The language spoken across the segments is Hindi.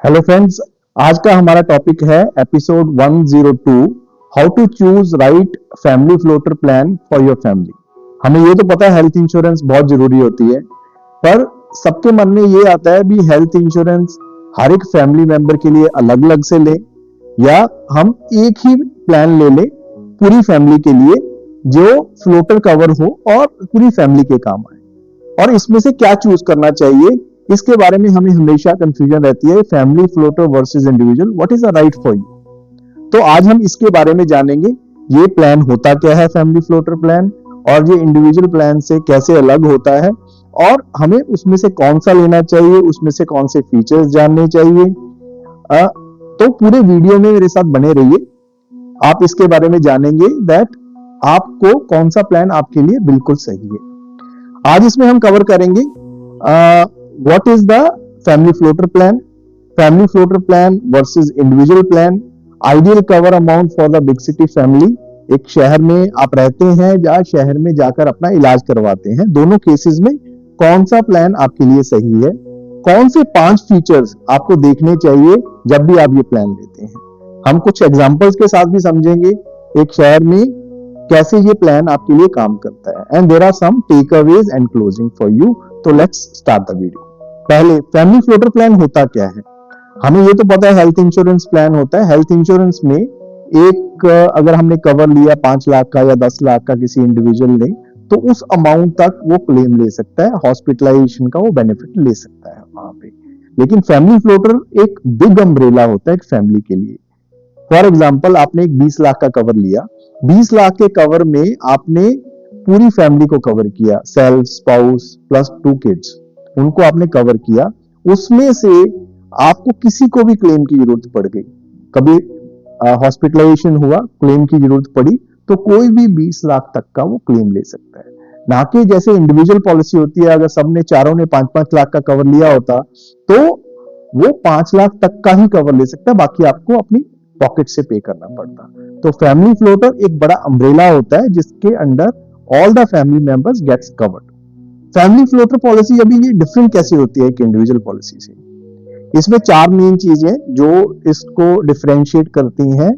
हेलो फ्रेंड्स, आज का हमारा टॉपिक है episode 102, how to choose right family floater plan for your family. हमें ये तो पता है हेल्थ इंश्योरेंस बहुत जरूरी होती है, पर सबके मन में ये आता है भी हेल्थ इंश्योरेंस हर एक फैमिली मेंबर के लिए अलग अलग से ले या हम एक ही प्लान ले ले पूरी फैमिली के लिए जो फ्लोटर कवर हो और पूरी फैमिली के काम आए। और इसमें से क्या चूज करना चाहिए, इसके बारे में हमें हमेशा कंफ्यूजन रहती है। Family floater versus individual, what is the right for you. तो आज हम इसके बारे में जानेंगे, ये प्लान होता क्या है फैमिली फ्लोटर प्लान, और ये इंडिविजुअल प्लान से कैसे अलग होता है, और हमें उसमें से कौन सा लेना चाहिए, उसमें से कौन से फीचर्स जानने चाहिए। तो पूरे वीडियो में मेरे साथ बने रहिए, आप इसके बारे में जानेंगे दैट आपको कौन सा प्लान आपके लिए बिल्कुल सही है। आज इसमें हम कवर करेंगे what is the family floater plan, family floater plan versus individual plan, ideal cover amount for the big city family. एक शहर में आप रहते हैं या शहर में जाकर अपना इलाज करवाते हैं, दोनों केसेस में कौन सा प्लान आपके लिए सही है, कौन से 5 फीचर्स आपको देखने चाहिए जब भी आप ये प्लान लेते हैं। हम कुछ एग्जांपल्स के साथ भी समझेंगे एक शहर में कैसे ये प्लान आपके लिए काम करता है, and there are some takeaways and closing for you. तो लेट्स स्टार्ट द वीडियो। पहले फैमिली फ्लोटर प्लान होता क्या है। हमें ये तो पता है हेल्थ इंश्योरेंस प्लान होता है। हेल्थ इंश्योरेंस में एक अगर हमने कवर लिया 5 लाख का या 10 लाख का किसी इंडिविजुअल ने, तो उस अमाउंट तक वो क्लेम ले सकता है, हॉस्पिटलाइजेशन का वो बेनिफिट ले सकता है वहां पे। लेकिन फैमिली फ्लोटर एक बिग अम्ब्रेला होता है एक फैमिली के लिए। फॉर एग्जाम्पल, आपने एक 20 लाख का कवर लिया, 20 लाख के कवर में आपने पूरी फैमिली को कवर किया, सेल्फ, स्पाउस प्लस 2 किड्स, उनको आपने कवर किया। उसमें से आपको किसी को भी क्लेम की जरूरत पड़ गई, कभी हॉस्पिटलाइजेशन हुआ, क्लेम की जरूरत पड़ी, तो कोई भी 20 लाख तक का वो क्लेम ले सकता है। ना कि जैसे इंडिविजुअल पॉलिसी होती है, अगर सबने चारों ने 5-5 लाख का कवर लिया होता तो वो 5 लाख तक का ही कवर ले सकता है, बाकी आपको अपनी पॉकेट से पे करना पड़ता। तो फैमिली फ्लोटर एक बड़ा अम्ब्रेला होता है जिसके under all the family members gets covered. Family floater policy अभी ये डिफरेंट कैसे होती है एक इंडिविजुअल पॉलिसी से। इसमें 4 मेन चीजें जो इसको डिफरेंशिएट करती हैं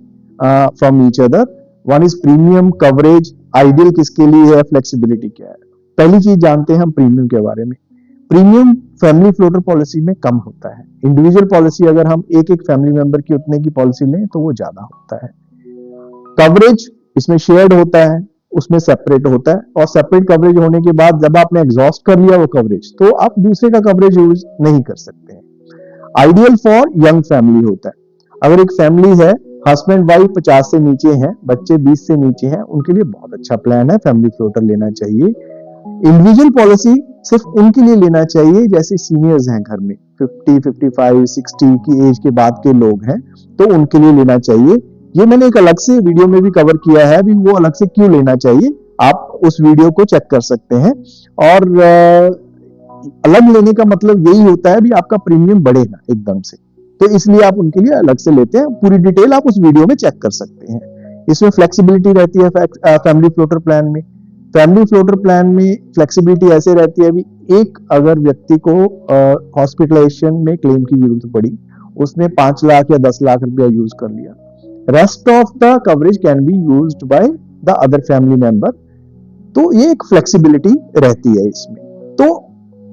from each other. One is premium coverage, ideal किसके लिए है, फ्लेक्सिबिलिटी क्या है। पहली चीज जानते हैं हम प्रीमियम के बारे में। प्रीमियम फैमिली फ्लोटर पॉलिसी में कम होता है। इंडिविजुअल पॉलिसी अगर हम एक एक फैमिली मेंबर की उतने की पॉलिसी लें तो वो ज्यादा होता है। कवरेज इसमें शेयर्ड होता है, उसमें सेपरेट होता है, और सेपरेट कवरेज होने के बाद जब आपने एग्जॉस्ट कर लिया वो कवरेज, तो आप दूसरे का कवरेज यूज नहीं कर सकते हैं। आइडियल फॉर यंग फैमिली होता है। अगर एक फैमिली है, हस्बैंड वाइफ 50 से नीचे हैं, बच्चे 20 से नीचे हैं, उनके लिए बहुत अच्छा प्लान है, फैमिली फ्लोटर लेना चाहिए। इंडिविजुअल पॉलिसी सिर्फ उनके लिए लेना चाहिए जैसे सीनियर्स हैं घर में, 50, 55, 60 की एज के बाद के लोग हैं, तो उनके लिए लेना चाहिए। ये मैंने एक अलग से वीडियो में भी कवर किया है, अभी वो अलग से क्यों लेना चाहिए आप उस वीडियो को चेक कर सकते हैं। और अलग लेने का मतलब यही होता है भी आपका प्रीमियम बढ़ेगा एकदम से, तो इसलिए आप उनके लिए अलग से लेते हैं। पूरी डिटेल आप उस वीडियो में चेक कर सकते हैं। इसमें फ्लेक्सिबिलिटी रहती है फैमिली फ्लोटर प्लान में। फैमिली फ्लोटर प्लान में फ्लेक्सिबिलिटी ऐसे रहती है भी एक अगर व्यक्ति को हॉस्पिटलाइजेशन में क्लेम की जरूरत पड़ी, उसने 5 लाख या 10 लाख रुपया यूज कर लिया, rest of the coverage can be used by the other family member. तो ये एक फ्लेक्सिबिलिटी रहती है इसमें। तो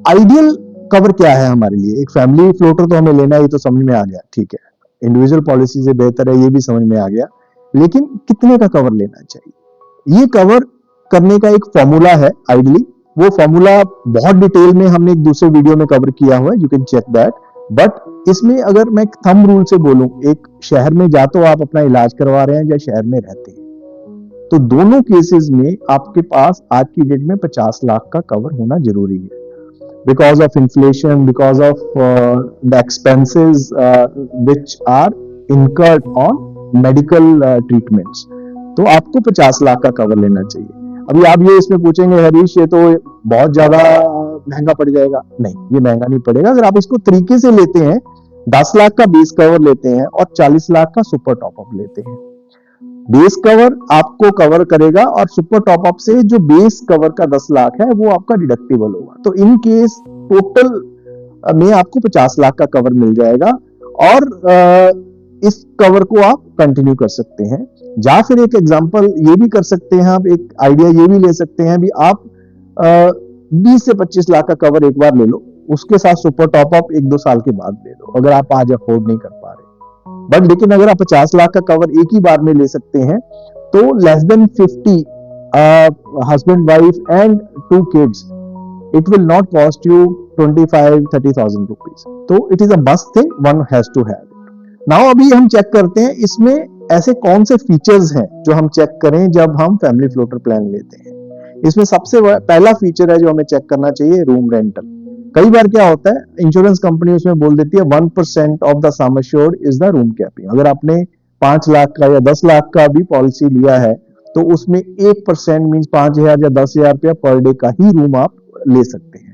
आइडियल कवर क्या है हमारे लिए, एक फैमिली फ्लोटर तो हमें लेना है, ये तो समझ में आ गया, ठीक है। इंडिविजुअल पॉलिसी से बेहतर है, ये भी समझ में आ गया, लेकिन कितने का कवर लेना चाहिए, ये कवर करने का एक फॉर्मूला है आइडियली। वो फॉर्मूला बहुत डिटेल में हमने एक दूसरे वीडियो में कवर किया हुआ है, you can check that. But इसमें अगर मैं थंब रूल से बोलूं, एक शहर में जा तो आप अपना इलाज करवा रहे हैं या शहर में रहते हैं, तो दोनों केसेस में आपके पास आज की डेट में 50 लाख का कवर होना जरूरी है। Because of inflation, because of the expenses which are incurred on medical treatments, तो आपको 50 लाख का कवर लेना चाहिए। अभी आप ये इसमें पूछेंगे हरीश ये तो बहुत ज्यादा महंगा पड़ जाएगा। नहीं, ये महंगा नहीं पड़ेगा अगर आप इसको तरीके से लेते हैं। 10 लाख का बेस कवर लेते हैं और 40 लाख का सुपर टॉपअप लेते हैं। बेस कवर आपको कवर करेगा और सुपर टॉपअप से जो बेस कवर का 10 लाख है वो आपका डिडक्टिबल होगा। तो इन केस टोटल में आपको 50 लाख का कवर मिल जाएगा। और इस कवर को आप कंटिन्यू कर सकते हैं। या फिर एक एग्जांपल ये भी कर सकते हैं, आप एक आइडिया ये भी ले सकते हैं भी आप 20 से 25 लाख का कवर एक बार ले लो, उसके साथ सुपर टॉप अप 1-2 साल के बाद ले लो अगर आप आज अफोर्ड नहीं कर पा रहे। बट लेकिन अगर आप 50 लाख का कवर एक ही बार में ले सकते हैं तो less than 50 husband, wife and 2 kids, it will not cost you 25-30,000 rupees. तो it is a must thing, one has to have it. Now अभी हम चेक करते हैं इसमें ऐसे कौन से फीचर्स हैं जो हम चेक करें जब हम फैमिली फ्लोटर प्लान लेते हैं। इसमें सबसे पहला फीचर है जो हमें चेक करना चाहिए, रूम रेंटल। कई बार क्या होता है, इंश्योरेंस कंपनी उसमें बोल देती है 1% of the sum assured is the room capping. अगर आपने 5 लाख का या 10 लाख का भी पॉलिसी लिया है तो उसमें 1% मीन्स 5,000 या 10,000 रुपया पर डे का ही रूम आप ले सकते हैं।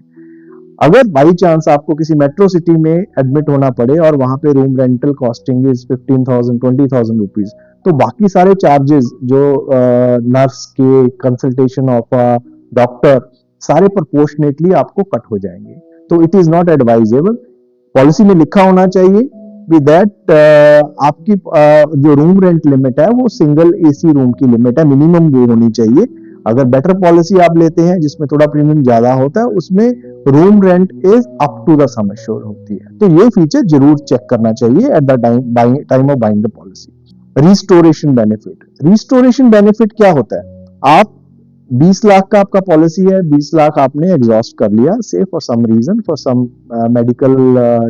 अगर बाई चांस आपको किसी मेट्रो सिटी में एडमिट होना पड़े और वहां पे room rental costing is 15,000 20,000 rupees, तो बाकी सारे चार्जेस जो नर्स के, कंसल्टेशन ऑफ डॉक्टर, सारे प्रोपोर्शनेटली आपको कट हो जाएंगे। तो it is not advisable. Policy में लिखा होना चाहिए विद दैट आपकी जो रूम रेंट लिमिट है वो सिंगल एसी रूम की लिमिट है, मिनिमम वो होनी चाहिए। अगर बेटर पॉलिसी आप लेते हैं जिसमें थोड़ा प्रीमियम ज्यादा होता है, उसमें room rent is up to the sum assured होती है। तो ये फीचर जरूर चेक करना चाहिए at the time of buying the policy. Restoration benefit, restoration benefit क्या होता है? आप 20 लाख का आपका पॉलिसी है, 20 लाख आपने एग्जॉस्ट कर लिया say for some reason, for some medical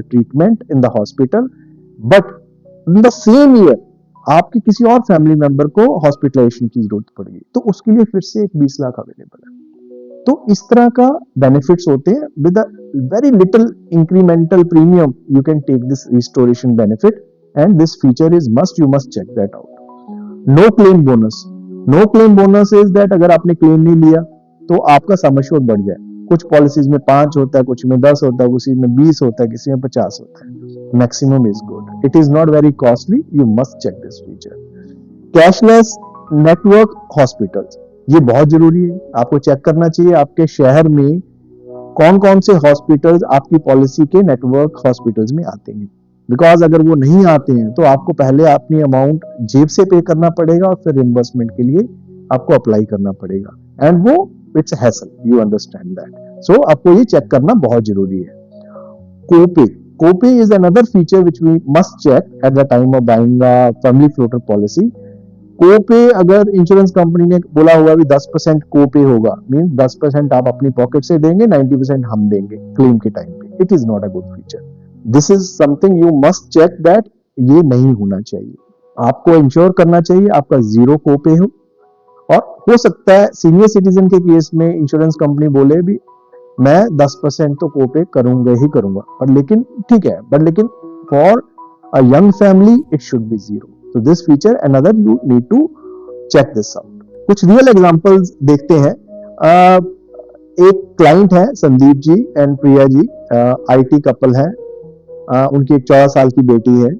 treatment in the hospital, but in the same year आपके किसी और फैमिली मेंबर को हॉस्पिटलाइजेशन की जरूरत पड़ेगी, तो उसके लिए फिर से एक 20 लाख अवेलेबल है। तो इस तरह का बेनिफिट्स होते हैं। With a very little incremental premium you can take this restoration benefit and this feature is must, you must check that out. No claim bonus, no claim bonus is that अगर आपने क्लेम नहीं लिया तो आपका सम एश्योर्ड बढ़ जाए। कुछ पॉलिसीज में 5 होता है, कुछ में 10 होता है, किसी में 20 होता है, किसी में 50 होता है। Maximum is good, it is not very costly, you must check this feature. Cashless network hospitals, ये बहुत जरूरी है, आपको चेक करना चाहिए आपके शहर में कौन कौन से हॉस्पिटल्स आपकी पॉलिसी के नेटवर्क हॉस्पिटल्स में आते हैं। बिकॉज अगर वो नहीं आते हैं तो आपको पहले अपनी अमाउंट जेब से पे करना पड़ेगा और फिर रिम्बर्समेंट के लिए आपको अप्लाई करना पड़ेगा, एंड वो it's hassle, you understand that. So आपको ये चेक करना बहुत जरूरी है। Copay, copay is another feature which we must check at the time of buying a family floater policy. Copay अगर इंश्योरेंस कंपनी ने बोला हुआ भी 10% कोपे होगा, मीन 10% आप अपनी पॉकेट से देंगे, 90% हम देंगे क्लेम के टाइम पे, it is not a good feature. This is something you must check that ये नहीं होना चाहिए। आपको इंश्योर करना चाहिए आपका 0 कोपे हो, और हो सकता है सीनियर सिटीजन के केस में इंश्योरेंस कंपनी बोले भी मैं 10% तो कोपे करूंगा ही करूंगा, पर लेकिन ठीक है, बट लेकिन for a young family it should be 0। So this feature another you need to check this out. कुछ रियल एग्जांपल्स देखते हैं। एक क्लाइंट है Sandeep ji and Priya ji, IT couple है, उनकी एक 14 साल की बेटी है।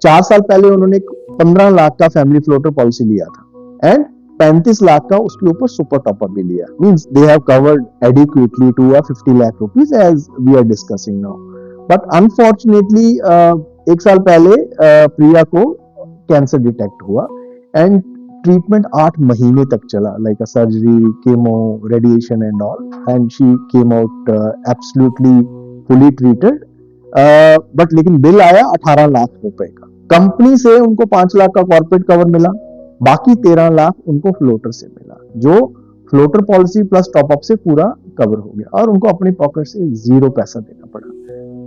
4 साल पहले उन्होंने 15 लाख का फैमिली फ्लोटर पॉलिसी लिया था एंड 35 लाख का उसके ऊपर सुपर टॉपर भी लिया, means they have covered adequately to 50 lakh rupees as we are discussing now. But unfortunately 1 साल पहले प्रिया को कैंसर डिटेक्ट हुआ एंड ट्रीटमेंट 8 महीने तक चला, like a surgery, chemo, radiation and all, and she came out absolutely fully treated. But लेकिन बिल आया 18 लाख रुपए का। कंपनी से उनको 5 लाख का कॉर्पोरेट कवर मिला, बाकी 13 लाख उनको फ्लोटर से मिला, जो फ्लोटर पॉलिसी प्लस टॉपअप से पूरा कवर हो गया और उनको अपनी पॉकेट से 0 पैसा देना पड़ा।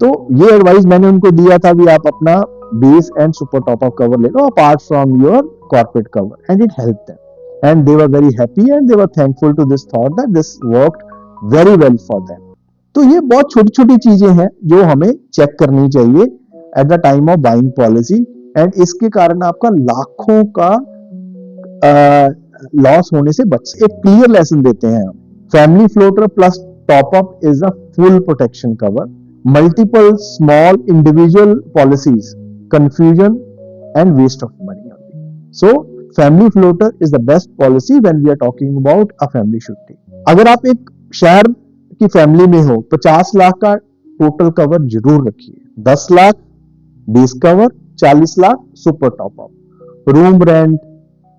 तो ये एडवाइस मैंने उनको दिया था भी आप अपना base and super top up cover ले लो apart from your corporate cover, and it helped them and they were very happy and they were thankful to this thought that this worked very well for them. तो ये बहुत छोटी छोटी चीजें हैं जो हमें चेक करनी चाहिए at the time of buying policy, and इसके कारण आपका लाखों का लॉस होने से बच। एक क्लियर लेसन देते हैं हम, family floater plus top up is a full protection cover, multiple small individual policies, confusion and waste of money only. So family floater is the best policy when we are talking about a family surety. अगर आप एक शहर की फैमिली में हो, 50 लाख का टोटल कवर जरूर रखिए। 10 lakh base cover 40 lakh, super top up, room rent,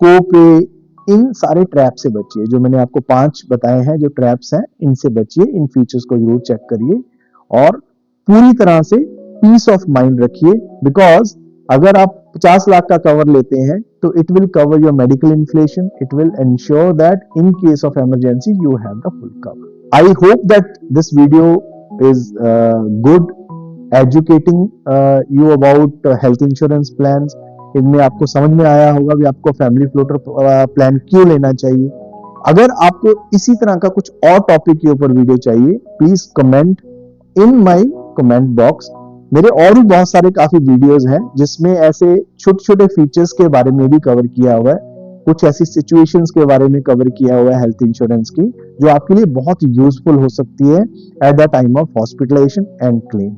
copay, इन सारे ट्रैप से बचिए। जो मैंने आपको 5 बताए हैं जो ट्रैप्स हैं, इनसे बचिए, इन फीचर्स को जरूर चेक करिए और पूरी तरह से पीस ऑफ माइंड रखिए। बिकॉज अगर आप 50 लाख का कवर लेते हैं तो it will cover your medical inflation, it will ensure that in case of emergency you have the full cover. I hope that this video is good, educating you about health insurance plans. इनमें आपको समझ में आया होगा कि आपको फैमिली फ्लोटर प्लान क्यों लेना चाहिए। अगर आपको इसी तरह का कुछ और टॉपिक के ऊपर वीडियो चाहिए, please comment in my comment box. मेरे और भी बहुत सारे काफी वीडियोस हैं जिसमें ऐसे छोटे छोटे फीचर्स के बारे में भी कवर किया हुआ है, कुछ ऐसी सिचुएशंस के बारे में कवर किया हुआ है हेल्थ इंश्योरेंस की, जो आपके लिए बहुत यूजफुल हो सकती है at the time of hospitalisation and claim.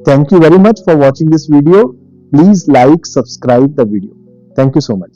Thank you very much for watching this video. Please like, subscribe the video. Thank you so much.